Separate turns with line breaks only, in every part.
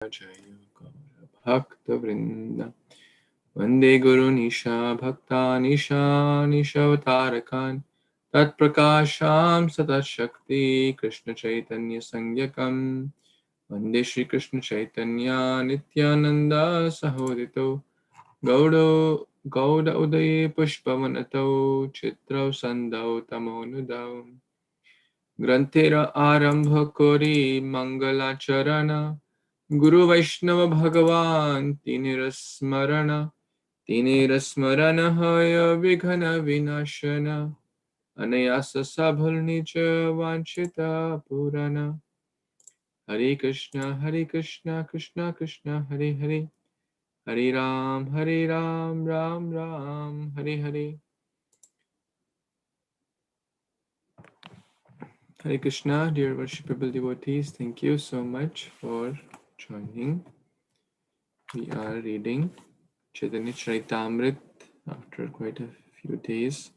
Jaya Gaura Bhakta Vrinda Vande Guru Nisha Bhakta Nisha Nishavtarakan Tat Prakasham Satat Shakti Krishna Chaitanya Sangyakam Vande Shri Krishna Chaitanya Nityananda Sahodito Gauda Udaye Pushpavanato Chitrao Sandau Tamonudau Grantera Arambha Kori Mangalacharana Guru Vaishnava Bhagavan Tinirasmarana Haya Vighana Vinashana Anayasa Sabhalnija Vanchita Purana Hare Krishna Krishna Krishna Hare Hare Hare Ram Ram Ram Hare Hare. Hare Krishna, dear worshipable devotees, thank you so much for joining. We are reading Caitanya-Caritāmṛta after quite a few days.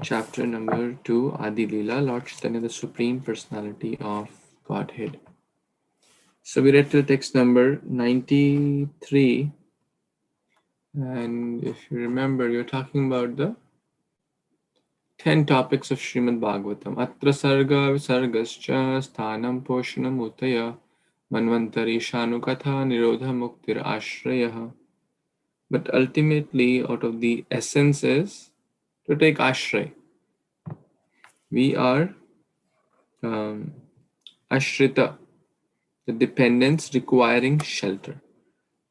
Chapter number 2, Adi-lila, Lord Chaitanya, the Supreme Personality of Godhead. So we read till text number 93. And if you remember, you're talking about the 10 topics of Śrīmad-Bhāgavatam. Atra sarga visargascha sthanam poshanam utaya manvantari shanukatha nirodha muktir ashrayah. But ultimately, out of the essence is to take ashray. We are ashrita, the dependents requiring shelter.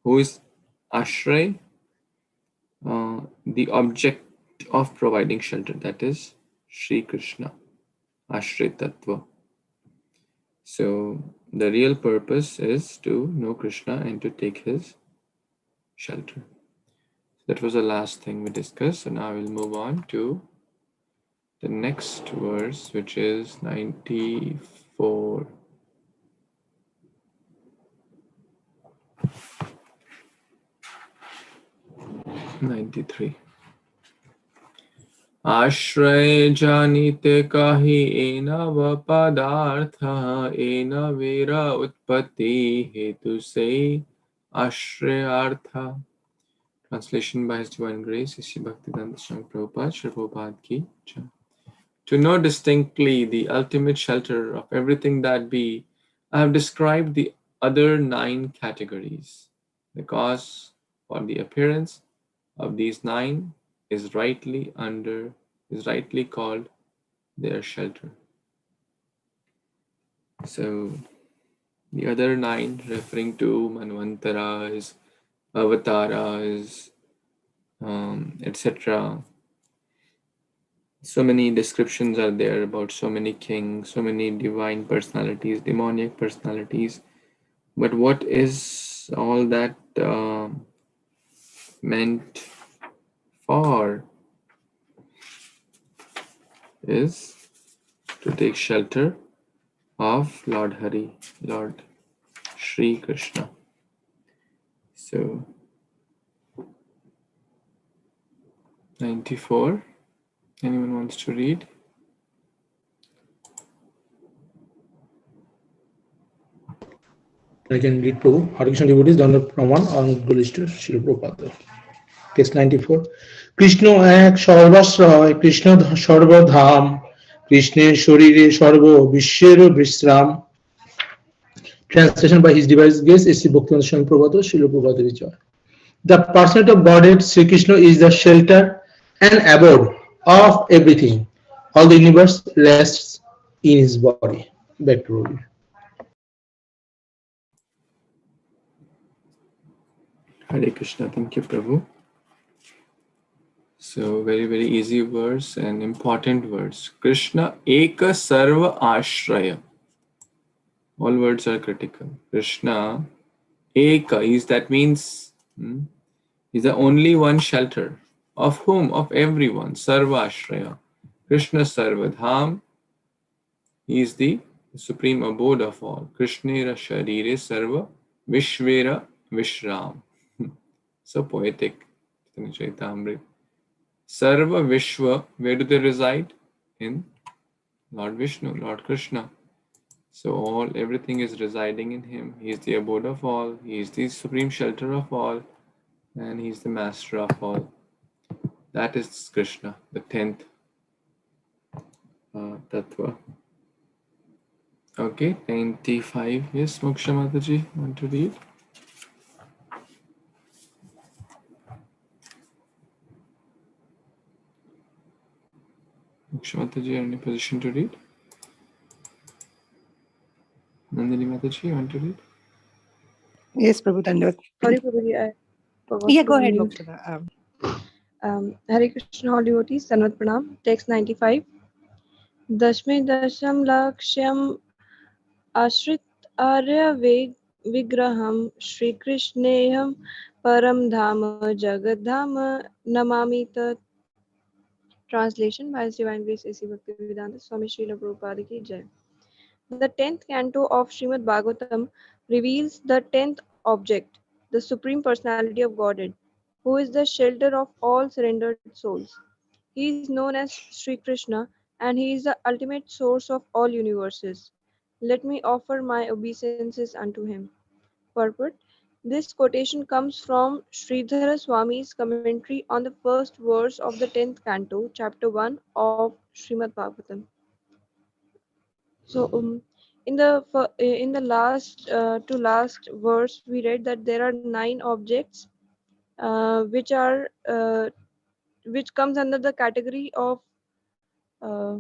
Who is ashray? The object of providing shelter, that is Sri Krishna, Ashritatva. So the real purpose is to know Krishna and to take his shelter. That was the last thing we discussed. So now we'll move on to the next verse, which is 94. Ashray janite kahi ena vapadartha ena vera utpatti hetu se ashrayartha. Translation by His Divine Grace, Sri Bhaktivedanta Swami Prabhupada, Sri Prabhupada Ki Jai. To know distinctly the ultimate shelter of everything that be, I have described the other 9 categories. The cause for the appearance of these 9 is rightly called their shelter. So the other 9 referring to Manvantaras, Avataras, etc. So many descriptions are there about so many kings, so many divine personalities, demoniac personalities. But what is all that meant for is to take shelter of Lord Hari, Lord Shri Krishna. So 94. Anyone wants to read?
I can read Prabhu. Hare Krishna devotees, Dandava Pranam on Gulishta Srila Prabhupada. Text 94. Krishna ek sarvasray, Krishna sarvadham, Krishna sharire sarva vishwera vishram. Translation by His Divine Grace, Sri Bhaktivedanta Swami Prabhupada, Srila Prabhupada Vichar. The personality of Godhead, Sri Krishna, is the shelter and abode of everything. All the universe rests in His body. Back to Ravi.
Hare Krishna, thank you, Prabhu. So very, very easy verse and important verse. Krishna eka sarva ashraya. All words are critical. Krishna eka is, that means is the only one shelter. Of whom? Of everyone. Sarva ashraya. Krishna sarvadham. He is the supreme abode of all. Krishnera sharire sarva vishvera vishram. So poetic. Charitamrita. Sarva Vishwa, where do they reside? In Lord Vishnu, Lord Krishna. So everything is residing in him. He is the abode of all. He is the supreme shelter of all, and he is the master of all. That is Krishna, the 10th tattva. Okay, 95. Yes, Moksha Mataji, want to read? Moksha Mataji, are in a position to read? Nandini Mataji, want to read?
Yes, Prabhu Dandavat.
Sorry, Prabhuji, I forgot
Yeah,
to
go ahead,
mute.
Mokshada.
Hare Krishna, all devotees, Sanvat Pranam, text 95. Dashme dasham lakshyam ashrit arya vigraham Shri Krishneham param dhama jagadhama namami tat. Translation by His Divine Grace A.C. Bhaktivedanta Swami Srila Prabhupada Ki Jai. The 10th canto of Śrīmad-Bhāgavatam reveals the 10th object, the Supreme Personality of Godhead, who is the shelter of all surrendered souls. He is known as Sri Krishna, and he is the ultimate source of all universes. Let me offer my obeisances unto him. Purport. This quotation comes from Sridhara Swami's commentary on the first verse of the 10th canto, chapter 1 of Srimad Bhagavatam. So, in the last to last verse, we read that there are 9 objects, which are which comes under the category of uh,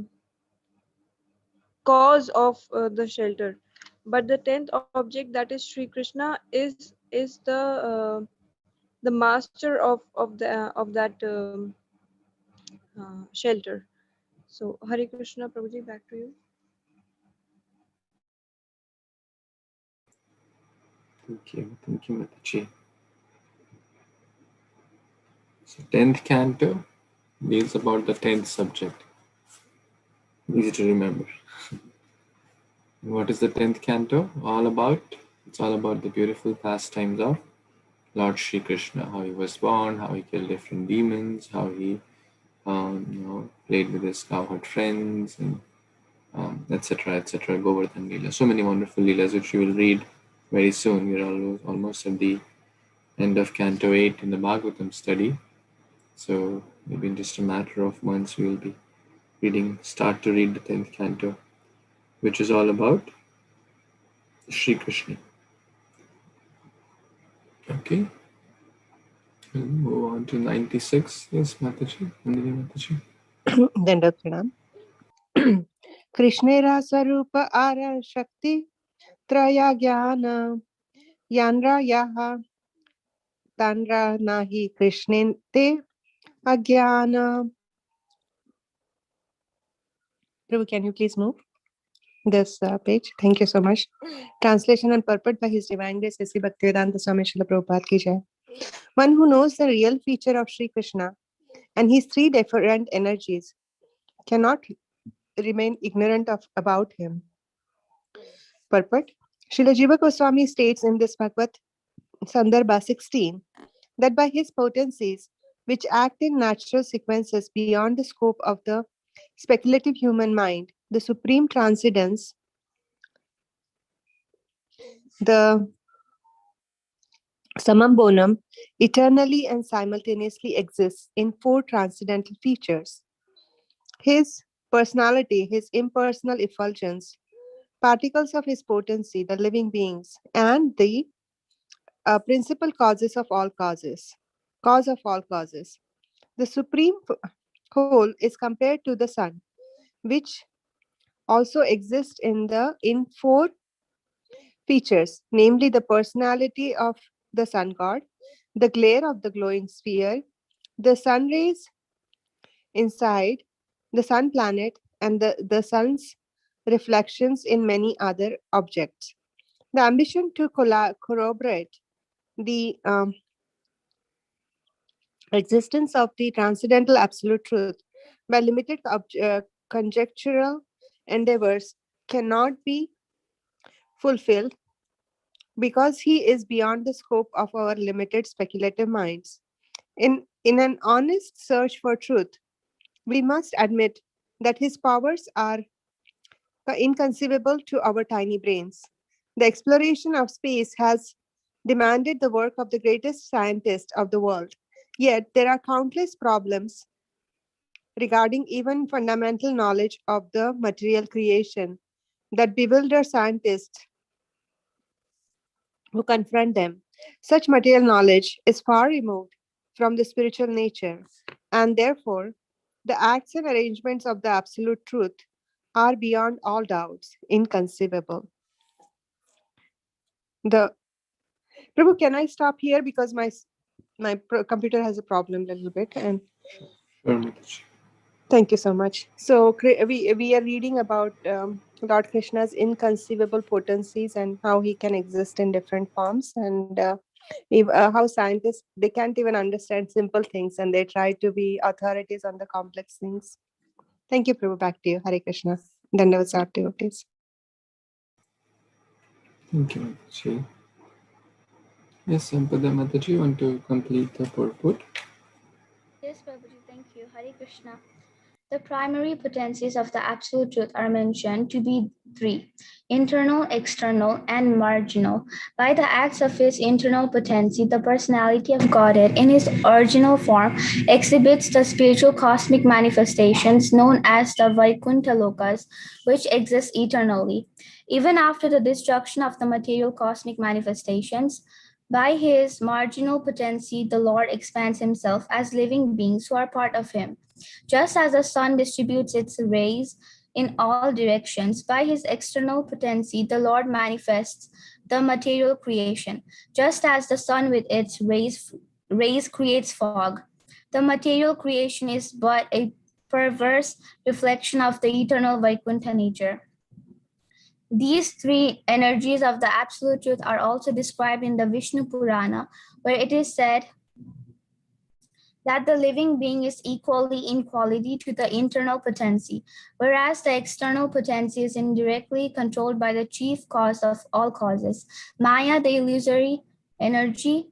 cause of the shelter. But the 10th object, that is Sri Krishna, is the master of that shelter. So, Hare Krishna, Prabhuji, back to you.
Thank you, Mataji. So 10th canto deals about the 10th subject. Easy to remember. And what is the 10th canto all about? It's all about the beautiful pastimes of Lord Sri Krishna, how he was born, how he killed different demons, how he played with his cowherd friends, and etc. etc. Govardhan Lila. So many wonderful Leelas which you will read very soon. We're almost at the end of Canto 8 in the Bhagavatam study. So maybe in just a matter of months we will be start to read the 10th canto, which is all about Sri Krishna. Okay. We'll move on to 96. Yes, Mataji. Nandini Mataji.
Dandavat Pranam. Krishnera Swarupa Ara Shakti Traya Jnana Yanra Yaha Tanra Nahi Krishnente Ajnana. Prabhu, can you please move this page? Thank you so much. Translation and purport by His Divine Grace A.C. Bhaktivedanta Swami Srila Prabhupada Ki Jai. One who knows the real feature of Sri Krishna and his 3 different energies cannot remain ignorant about him. Purport. Srila Jiva Goswami states in this Bhagavad Sandarbha 16 that by his potencies, which act in natural sequences beyond the scope of the speculative human mind, the supreme transcendence, the Samam Bonam, eternally and simultaneously exists in 4 transcendental features: his personality, his impersonal effulgence, particles of his potency, the living beings, and the principal causes of all causes, cause of all causes. The supreme whole is compared to the sun, which also exists in 4 features, namely the personality of the sun god, the glare of the glowing sphere, the sun rays inside the sun planet, and the sun's reflections in many other objects. The ambition to corroborate the existence of the transcendental absolute truth by limited conjectural endeavors cannot be fulfilled because he is beyond the scope of our limited speculative minds. In an honest search for truth, we must admit that his powers are inconceivable to our tiny brains. The exploration of space has demanded the work of the greatest scientist of the world. Yet there are countless problems regarding even fundamental knowledge of the material creation that bewilder scientists who confront them. Such material knowledge is far removed from the spiritual nature, and therefore, the acts and arrangements of the absolute truth are beyond all doubts inconceivable. The Prabhu, can I stop here because my computer has a problem a little bit, and
Sure, Mataji.
thank you so much. So we are reading about Lord Krishna's inconceivable potencies and how he can exist in different forms, and how scientists they can't even understand simple things, and they try to be authorities on the complex things. Thank you, Prabhu. Back to you. Hare Krishna. Dandavats devotees.
Thank you, Mataji. Yes, Sampada Mataji, you want to complete the purport?
Yes, Prabhuji, thank you. Hare Krishna. The primary potencies of the Absolute Truth are mentioned to be three: internal, external, and marginal. By the acts of his internal potency, the personality of Godhead in his original form exhibits the spiritual cosmic manifestations known as the Vaikuntha Lokas, which exist eternally. Even after the destruction of the material cosmic manifestations, by his marginal potency, the Lord expands himself as living beings who are part of him. Just as the sun distributes its rays in all directions, by his external potency, the Lord manifests the material creation. Just as the sun with its rays creates fog, the material creation is but a perverse reflection of the eternal Vaikuntha nature. These three energies of the Absolute Truth are also described in the Vishnu Purana, where it is said that the living being is equally in quality to the internal potency, whereas the external potency is indirectly controlled by the chief cause of all causes. Maya, the illusory energy,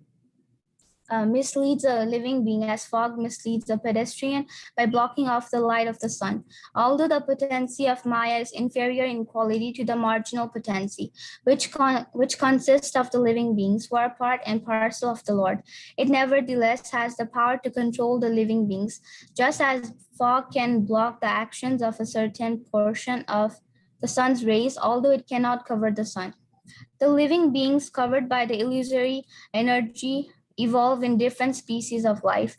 misleads a living being as fog misleads a pedestrian by blocking off the light of the sun. Although the potency of Maya is inferior in quality to the marginal potency, which consists of the living beings who are part and parcel of the Lord, it nevertheless has the power to control the living beings, just as fog can block the actions of a certain portion of the sun's rays, although it cannot cover the sun. The living beings covered by the illusory energy evolve in different species of life,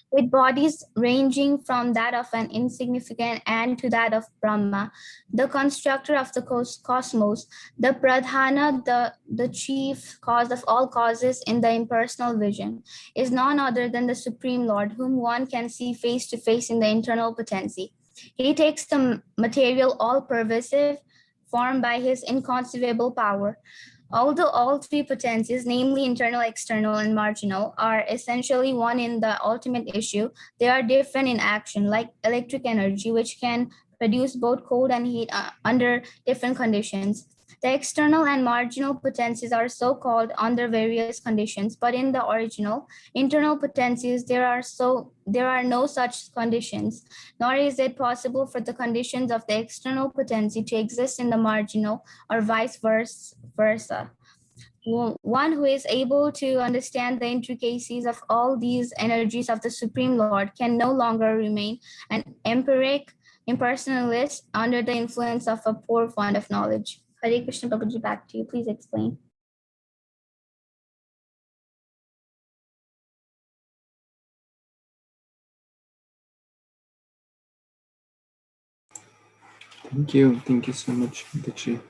with bodies ranging from that of an insignificant ant to that of Brahma, the constructor of the cosmos, the Pradhana, the chief cause of all causes in the impersonal vision, is none other than the Supreme Lord, whom one can see face to face in the internal potency. He takes the material all-pervasive form by his inconceivable power. Although all three potencies, namely internal, external, and marginal, are essentially one in the ultimate issue, they are different in action, like electric energy, which can produce both cold and heat under different conditions. The external and marginal potencies are so called under various conditions, but in the original internal potencies, there are no such conditions, nor is it possible for the conditions of the external potency to exist in the marginal or vice versa. One who is able to understand the intricacies of all these energies of the Supreme Lord can no longer remain an empiric impersonalist under the influence of a poor fund of knowledge. Hare Krishna, Babaji, back to you. Please explain.
Thank you. Thank you so much, Mataji.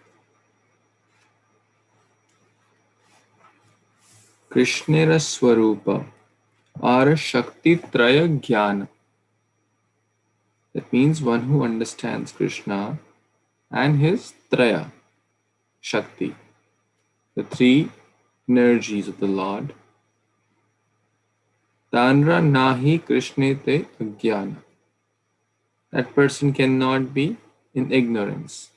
Krishnera Swarupa Ara Shakti Traya Jnana. That means one who understands Krishna and his Traya, Shakti, the three energies of the Lord. Tanra nahi Krishnete Ajnana. That person cannot be in ignorance.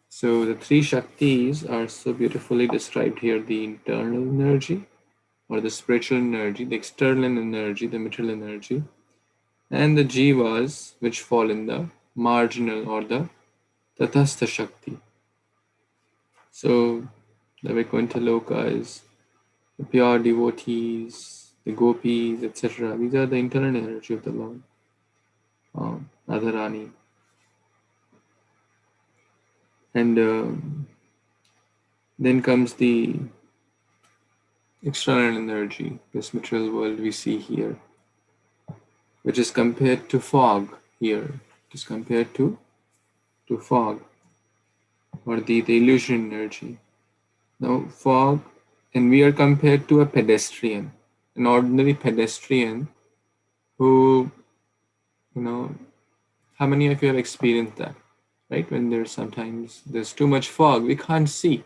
So the three Shaktis are so beautifully described here: the internal energy or the spiritual energy, the external energy, the material energy, and the jivas which fall in the marginal or the tatastha shakti. So the Vaikuntha Loka is the pure devotees, the gopis, etc. These are the internal energy of the Lord, Radharani. And then comes the external energy, this material world we see here, which is compared to fog here. It is compared to fog, or the illusion energy. Now fog, and we are compared to a pedestrian, an ordinary pedestrian who, how many of you have experienced that, right? When there's too much fog, we can't see,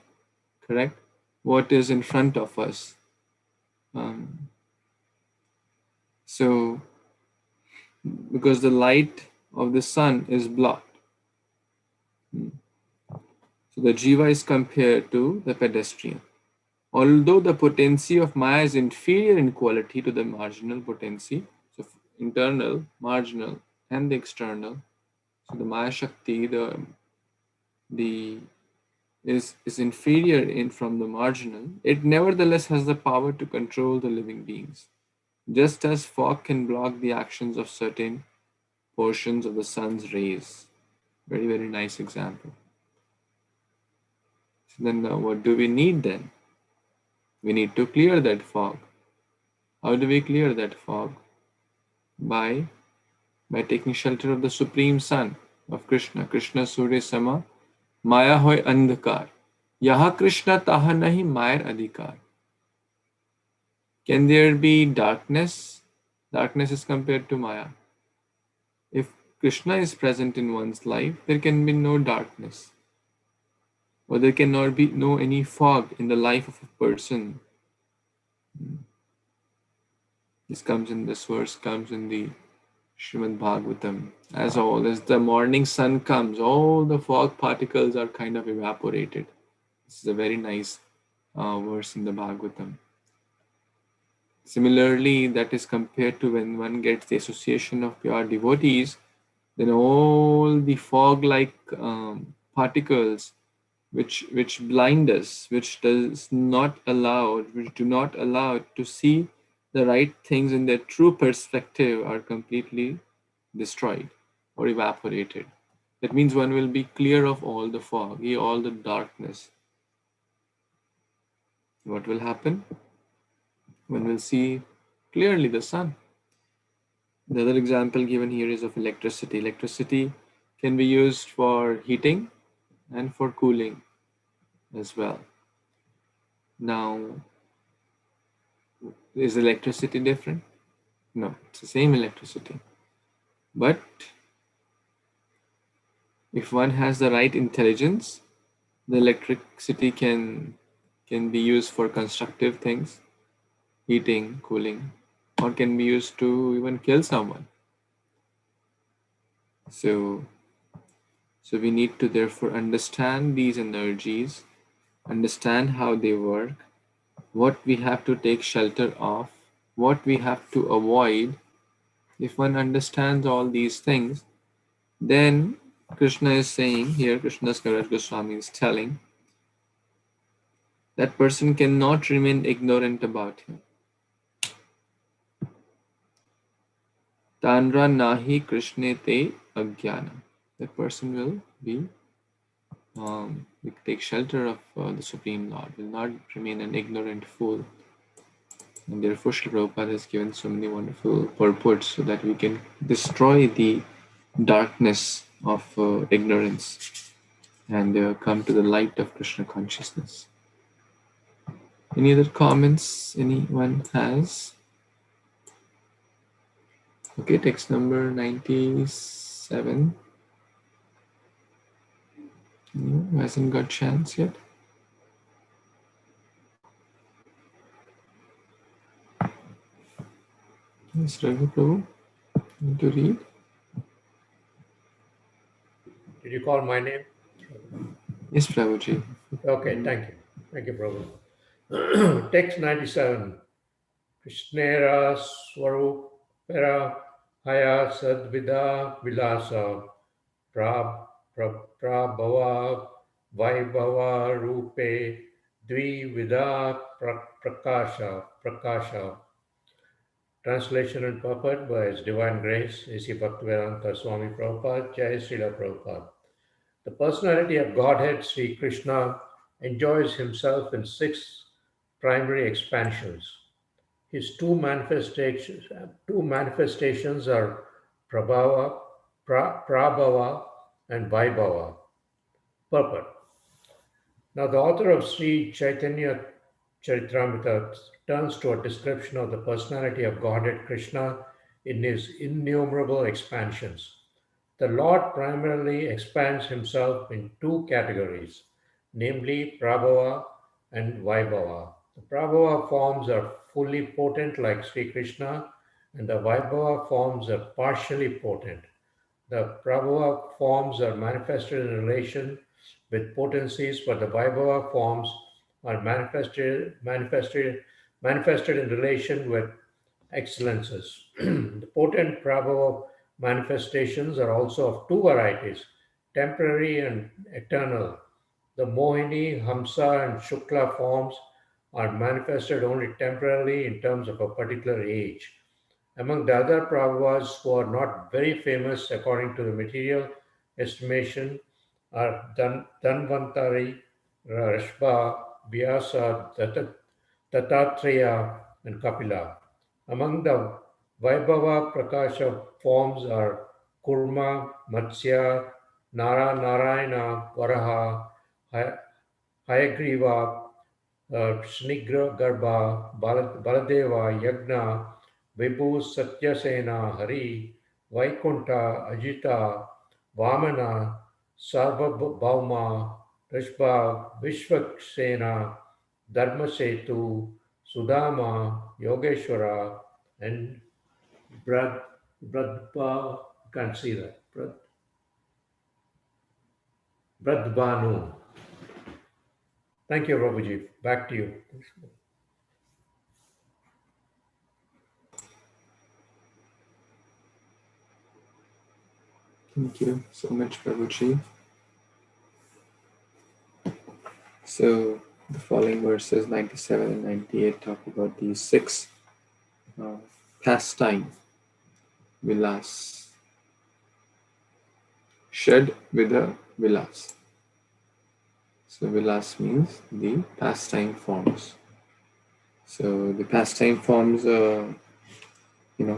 correct? What is in front of us. So, because the light of the sun is blocked. So the jiva is compared to the pedestrian. Although the potency of Maya is inferior in quality to the marginal potency, so internal, marginal, and the external. So the Maya Shakti, is inferior in from the marginal. It nevertheless has the power to control the living beings, just as fog can block the actions of certain portions of the sun's rays. Very, very nice example. So then what do we need then? We need to clear that fog. How do we clear that fog? By taking shelter of the Supreme Sun of Krishna. Krishna Surya Sama, Maya hoy andhakar. Yaha Krishna taha nahi Mayar adhikar. Can there be darkness? Darkness is compared to Maya. If Krishna is present in one's life, there can be no darkness. Or there cannot be any fog in the life of a person. This verse comes in the Śrīmad-Bhāgavatam. As the morning sun comes, all the fog particles are kind of evaporated. This is a very nice verse in the Bhagavatam. Similarly, that is compared to when one gets the association of pure devotees, then all the fog-like particles which blind us, which do not allow to see the right things in their true perspective, are completely destroyed or evaporated. That means one will be clear of all the fog, all the darkness. What will happen? One will see clearly the sun. The other example given here is of electricity. Electricity can be used for heating and for cooling as well. Now, is electricity different? No, it's the same electricity. But if one has the right intelligence, the electricity can be used for constructive things, heating, cooling, or can be used to even kill someone. So we need to therefore understand these energies, understand how they work, what we have to take shelter of, what we have to avoid. If one understands all these things, then Krishna is saying here, Krishna's Kaviraj Goswami is telling, that person cannot remain ignorant about him. Tanra nahi Krishna te agyana. That person will be take shelter of the Supreme Lord, will not remain an ignorant fool. And therefore, Srila Prabhupada has given so many wonderful purports so that we can destroy the darkness of ignorance and come to the light of Krishna consciousness. Any other comments anyone has? Okay, text number 97. Who hasn't got chance yet? Yes, Raghu Prabhu, need to read.
Did you call my name?
Yes, Prabhuji.
Okay, thank you. Thank you, Prabhu. Text 97. Krishnera Swarupera Haya Sadvida Vilasa Prabhava Vaibhava Rupe Dvivida Prakasha. Translation and purport by His Divine Grace, A.C. Bhaktivedanta Swami Prabhupada, Jai Srila Prabhupada. The personality of Godhead, Sri Krishna, enjoys himself in 6 primary expansions. His two manifestations are Prabhava and Vaibhava. Purport. Now the author of Sri Caitanya-Caritāmṛta turns to a description of the personality of Godhead Krishna in his innumerable expansions. The Lord primarily expands himself in 2 categories, namely Prabhava and Vaibhava. The Prabhava forms are fully potent like Sri Krishna, and the Vaibhava forms are partially potent. The Prabhava forms are manifested in relation with potencies, but the Vaibhava forms are manifested in relation with excellences. The potent Prabhava manifestations are also of 2 varieties, temporary and eternal. The Mohini, Hamsa, and Shukla forms are manifested only temporarily in terms of a particular age. Among the other Prabhavas who are not very famous according to the material estimation are Dhanvantari, Rashba, Vyasa, Dattatreya, and Kapila. Among the Vaibhava Prakasha forms are Kurma, Matsya, Narayana, Varaha, Hayagriva, Shnigra Garbha, Baladeva, Yagna, Vibhu, Satyasena, Hari, Vaikunta, Ajita, Vamana, Sarvabhauma, Rishbha, Vishwaksena, Dharmasetu, Sudama, Yogeshwara, and Bradpa, you can't see that, Bradbanu. Thank you, Prabhuji. Back to you.
Thank you so much, Prabhuji. So the following verses 97 and 98 talk about these 6 pastime vilas. Shed with a vilas. So vilas means the pastime forms. So the pastime forms,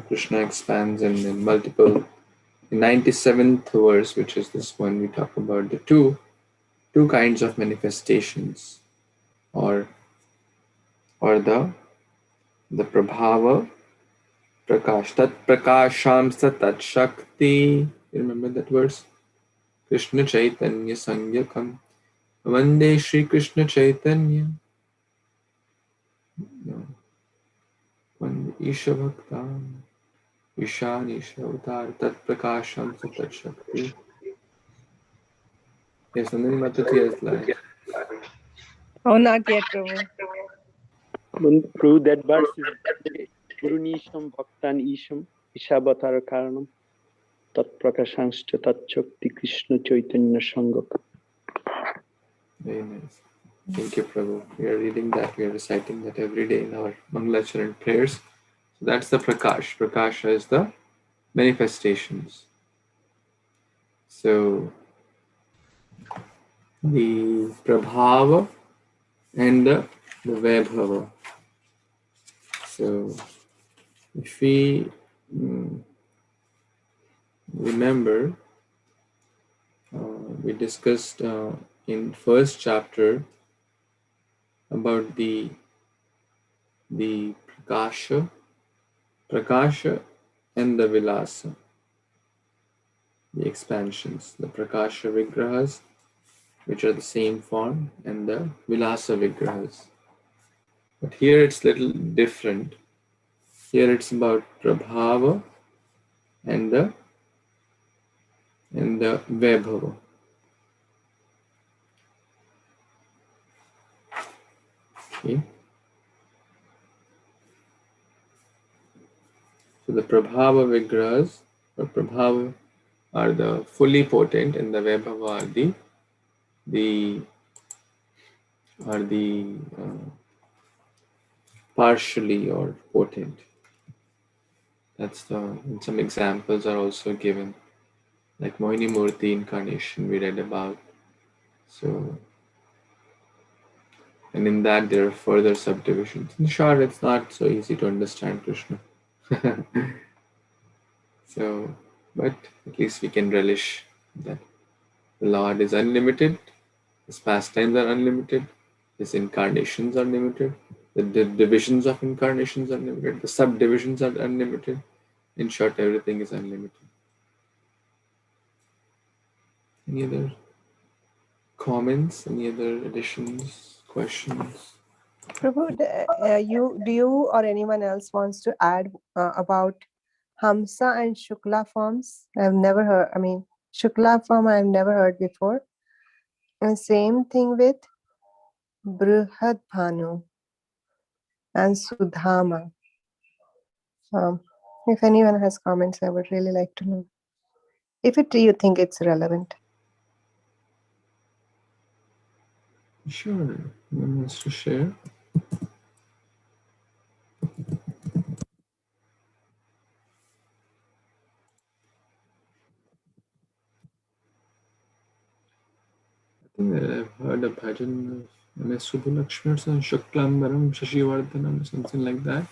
Krishna expands in multiple. The 97th verse, which is this one, we talk about the two kinds of manifestations, or the Prabhava, Prakash, Tat Prakashamsa Tat Shakti. You remember that verse? Krishna Chaitanya Sangyakam Vande Shri Krishna Chaitanya Vande Isha Bhaktam Ishan Isha Utar Tat Prakashamsa Tat Shakti. Yes, and then Mataji has lied.
Oh, not yet, Prabhu.
Prove that verse is Gurunisham Bhaktan Isham Ishavatara Karanam Tat Prakashanscha Tat Shakti Krishna Chaitanya Sangaka.
Very nice. Thank you, Prabhu. We are reading that, we are reciting that every day in our Mangalacharan prayers. So that's the Prakash. Prakasha is the manifestations. So the Prabhava and the Vaibhava. So if we remember, we discussed in first chapter about the Prakasha and the Vilasa, the expansions, the Prakasha Vigrahas, which are the same form, and the Vilasa Vigrahas. But here it's little different. Here it's about Prabhava and the Vaibhava. Okay. So the Prabhava Vigrahas or Prabhava are the fully potent, and the Vaibhava are the partially or potent. That's and some examples are also given, like Mohini Murti incarnation we read about. So, and in that there are further subdivisions. In short, it's not so easy to understand Krishna. So, but at least we can relish that the Lord is unlimited, His pastimes are unlimited, His incarnations are limited, the divisions of incarnations are limited, the subdivisions are unlimited. In short, everything is unlimited. Any other comments? Any other additions, questions?
Prabhu, do you or anyone else wants to add about Hamsa and Shukla forms? I've never heard. I mean, Shukla form I've never heard before. And same thing with Brihad Bhanu and Sudhama. If anyone has comments, I would really like to know. If you think it's relevant.
Sure. Anyone wants to share? I think that I've heard a bhajan of Subhu Lakshmi or something, Shuklambaram Shashivardhanam, something like that.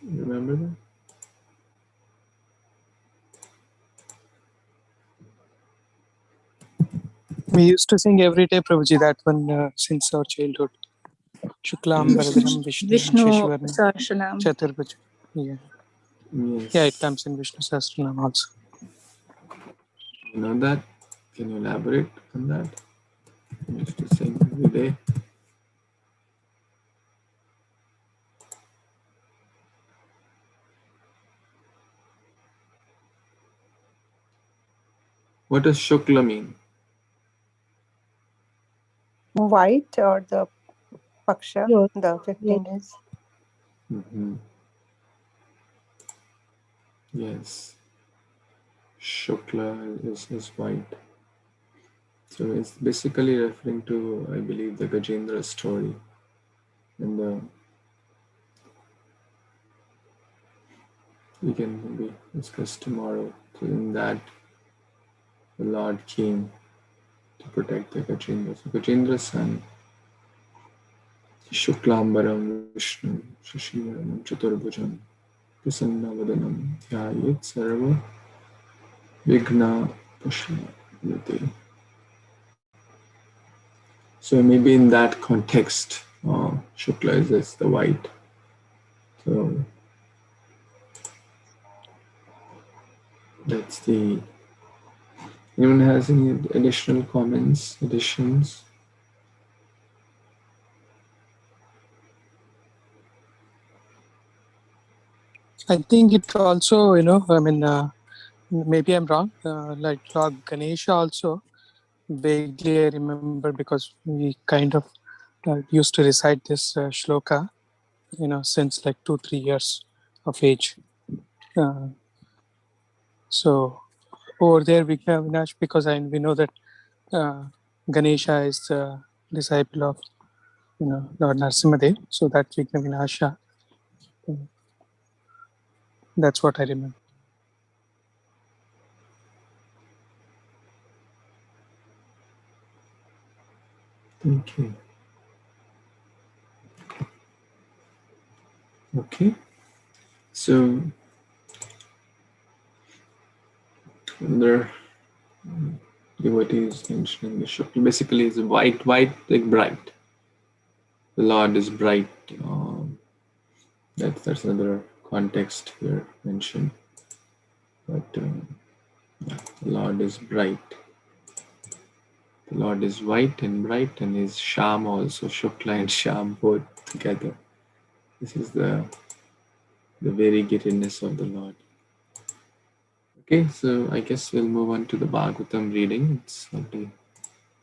Remember that?
We used to sing every day, Prabhuji, that one since our childhood. Shuklam Varadhanam Vishnu Shashivarnam
Sahasranam.
Chaturbhuj. Yeah.
Yes.
Yeah, it comes in Vishnu Sahasranam also.
You know that? Can you elaborate on that? I used to sing every day. What does Shukla mean?
White or the Paksha,
Yes.
the 15 days.
Mm-hmm. Yes. Shukla is white. So it's basically referring to, I believe, the Gajendra story. And we can maybe discuss tomorrow. So in that, the Lord came to protect the Gajendra. So Gajendra's son, Shuklambaram Vishnu Shashivaranam Chaturbhujam Prasanna Dhyayet Sarva Vigna Pashyate. So maybe in that context, Shukla is the white. So that's the. Anyone has any additional comments, additions?
I think it also, maybe I'm wrong, like Lord Ganesha also, vaguely I remember because we kind of used to recite this shloka, since like 2-3 years of age. So over there, Vigna Vinash, because we know that Ganesha is the disciple of Lord Narasimhadev, so that's Vigna Vinasha. That's what I remember.
Thank you. Okay. So another devotee is mentioning the Shukla. Basically, it's white, like bright. The Lord is bright. That's another context here mentioned. But yeah, the Lord is bright. The Lord is white and bright, and is Sham also, Shukla and Sham both together. This is the variegatedness of the Lord. Okay, so I guess we'll move on to the Bhagavatam reading. It's already